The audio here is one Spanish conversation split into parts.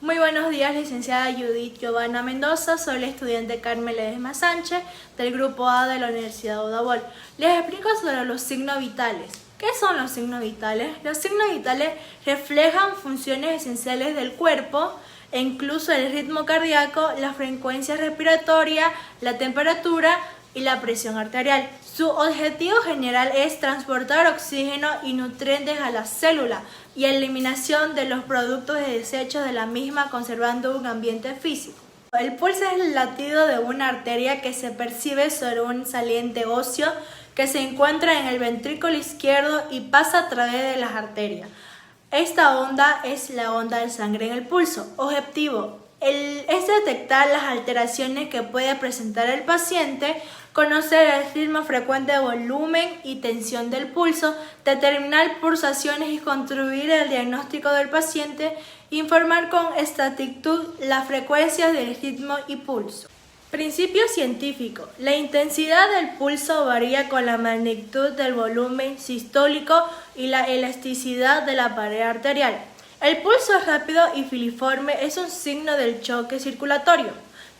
Muy buenos días, licenciada Judith Giovanna Mendoza. Soy la estudiante Carmen Ledesma Sánchez del Grupo A de la Universidad Udabol. Les explico sobre los signos vitales. ¿Qué son los signos vitales? Los signos vitales reflejan funciones esenciales del cuerpo, e incluso el ritmo cardíaco, la frecuencia respiratoria, la temperatura y la presión arterial. Su objetivo general es transportar oxígeno y nutrientes a la célula y eliminación de los productos de desecho de la misma, conservando un ambiente físico. El pulso es el latido de una arteria que se percibe sobre un saliente óseo que se encuentra en el ventrículo izquierdo y pasa a través de las arterias. Esta onda es la onda de sangre en el pulso. Objetivo es detectar las alteraciones que puede presentar el paciente, conocer el ritmo frecuente de volumen y tensión del pulso, determinar pulsaciones y construir el diagnóstico del paciente, informar con exactitud las frecuencias del ritmo y pulso. Principio científico. La intensidad del pulso varía con la magnitud del volumen sistólico y la elasticidad de la pared arterial. El pulso rápido y filiforme es un signo del choque circulatorio.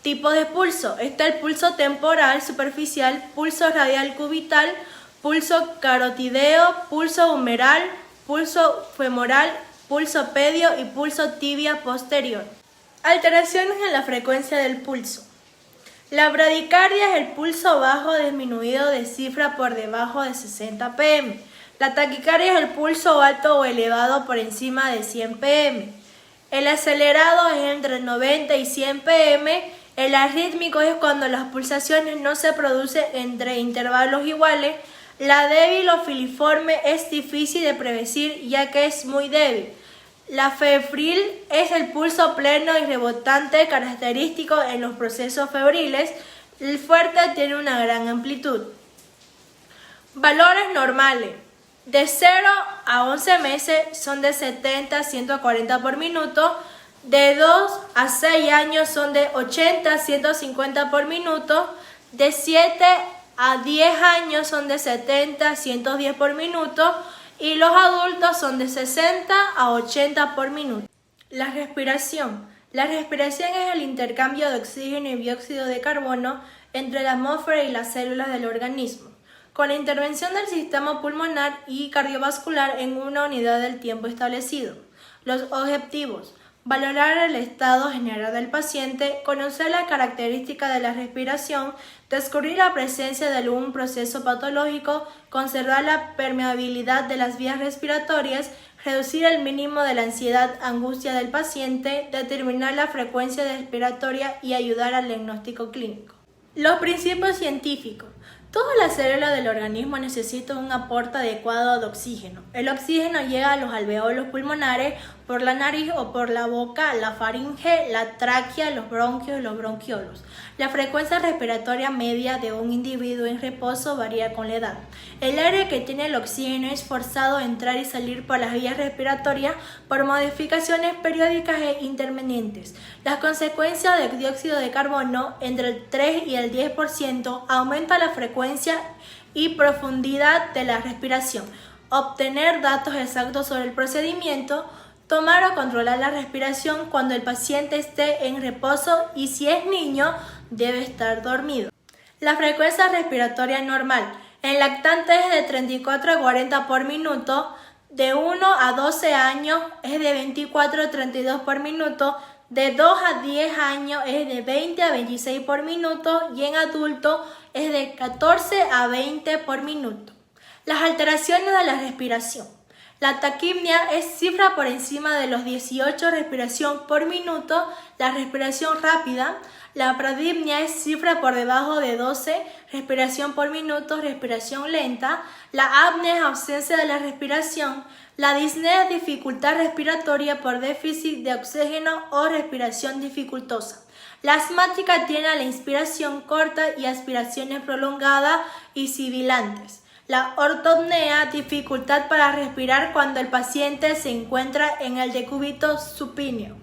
Tipos de pulso. Está el pulso temporal superficial, pulso radial cubital, pulso carotideo, pulso humeral, pulso femoral, pulso pedio y pulso tibia posterior. Alteraciones en la frecuencia del pulso. La bradicardia es el pulso bajo disminuido de cifra por debajo de 60 pm. La taquicardia es el pulso alto o elevado por encima de 100 pm. El acelerado es entre 90 y 100 pm. El arrítmico es cuando las pulsaciones no se producen entre intervalos iguales. La débil o filiforme es difícil de predecir ya que es muy débil. La febril es el pulso pleno y rebotante característico en los procesos febriles. El fuerte tiene una gran amplitud. Valores normales. De 0 a 11 meses son de 70 a 140 por minuto. De 2 a 6 años son de 80 a 150 por minuto. De 7 a 10 años son de 70 a 110 por minuto. Y los adultos son de 60 a 80 por minuto. La respiración. La respiración es el intercambio de oxígeno y dióxido de carbono entre la atmósfera y las células del organismo, con la intervención del sistema pulmonar y cardiovascular en una unidad del tiempo establecido. Los objetivos: valorar el estado general del paciente, conocer las características de la respiración, descubrir la presencia de algún proceso patológico, conservar la permeabilidad de las vías respiratorias, reducir el mínimo de la ansiedad, angustia del paciente, determinar la frecuencia respiratoria y ayudar al diagnóstico clínico. Los principios científicos. Todas las células del organismo necesitan un aporte adecuado de oxígeno. El oxígeno llega a los alveolos pulmonares por la nariz o por la boca, la faringe, la tráquea, los bronquios y los bronquiolos. La frecuencia respiratoria media de un individuo en reposo varía con la edad. El aire que tiene el oxígeno es forzado a entrar y salir por las vías respiratorias por modificaciones periódicas e intermitentes. Las consecuencias del dióxido de carbono, entre el 3 y el 10%, aumenta la frecuencia y profundidad de la respiración. Obtener datos exactos sobre el procedimiento. Tomar o controlar la respiración cuando el paciente esté en reposo y si es niño, debe estar dormido. La frecuencia respiratoria normal. En lactantes es de 34 a 40 por minuto. De 1 a 12 años es de 24 a 32 por minuto. De 2 a 10 años es de 20 a 26 por minuto y en adulto es de 14 a 20 por minuto. Las alteraciones de la respiración. La taquipnia es cifra por encima de los 18 respiración por minuto, la respiración rápida. La bradipnia es cifra por debajo de 12 respiración por minuto, respiración lenta. La apnea es ausencia de la respiración. La disnea es dificultad respiratoria por déficit de oxígeno o respiración dificultosa. La asmática tiene la inspiración corta y aspiraciones prolongadas y sibilantes. La ortopnea, dificultad para respirar cuando el paciente se encuentra en el decúbito supíneo.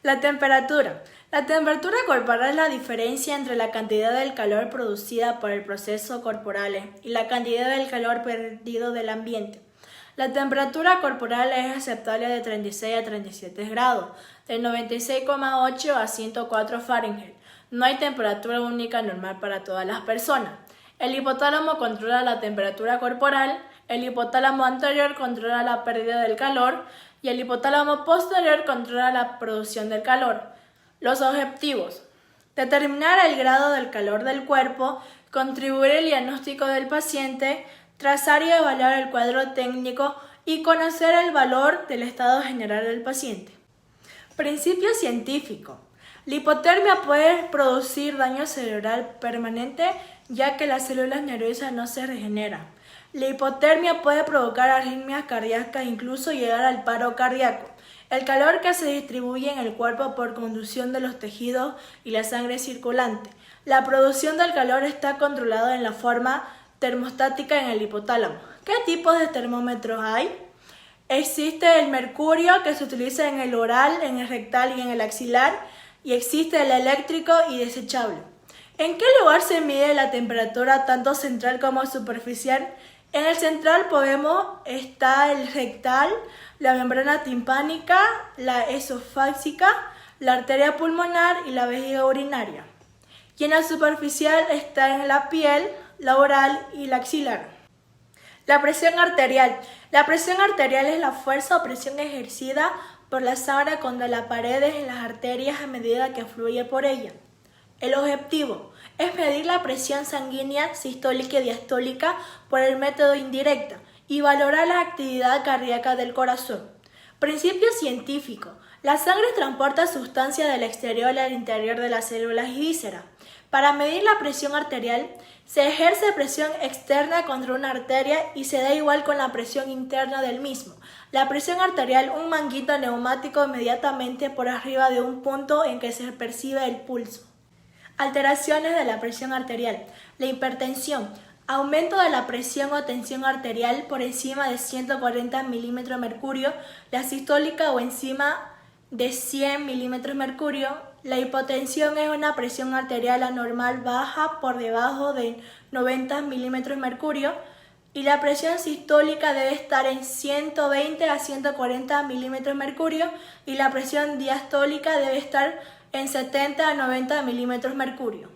La temperatura. La temperatura corporal es la diferencia entre la cantidad del calor producida por el proceso corporal y la cantidad del calor perdido del ambiente. La temperatura corporal es aceptable de 36 a 37 grados, de 96,8 a 104 Fahrenheit. No hay temperatura única normal para todas las personas. El hipotálamo controla la temperatura corporal, el hipotálamo anterior controla la pérdida del calor y el hipotálamo posterior controla la producción del calor. Los objetivos: determinar el grado del calor del cuerpo, contribuir al diagnóstico del paciente, trazar y evaluar el cuadro técnico y conocer el valor del estado general del paciente. Principio científico. La hipotermia puede producir daño cerebral permanente ya que las células nerviosas no se regeneran. La hipotermia puede provocar arritmias cardíacas e incluso llegar al paro cardíaco. El calor que se distribuye en el cuerpo por conducción de los tejidos y la sangre circulante. La producción del calor está controlada en la forma termostática en el hipotálamo. ¿Qué tipos de termómetros hay? Existe el mercurio, que se utiliza en el oral, en el rectal y en el axilar, y existe el eléctrico y desechable. ¿En qué lugar se mide la temperatura tanto central como superficial? En el central está el rectal, la membrana timpánica, la esofágica, la arteria pulmonar y la vejiga urinaria. Y en la superficial está en la piel, la oral y la axilar. La presión arterial. La presión arterial es la fuerza o presión ejercida por la sangre contra las paredes en las arterias a medida que fluye por ellas. El objetivo es medir la presión sanguínea sistólica y diastólica por el método indirecto y valorar la actividad cardíaca del corazón. Principio científico. La sangre transporta sustancias del exterior al interior de las células y vísceras. Para medir la presión arterial, se ejerce presión externa contra una arteria y se da igual con la presión interna del mismo. La presión arterial, un manguito neumático inmediatamente por arriba de un punto en que se percibe el pulso. Alteraciones de la presión arterial. La hipertensión. Aumento de la presión o tensión arterial por encima de 140 milímetros de mercurio. La sistólica o encima de 100 milímetros de mercurio. La hipotensión es una presión arterial anormal baja por debajo de 90 milímetros de mercurio y la presión sistólica debe estar en 120 a 140 milímetros de mercurio y la presión diastólica debe estar en 70 a 90 milímetros de mercurio.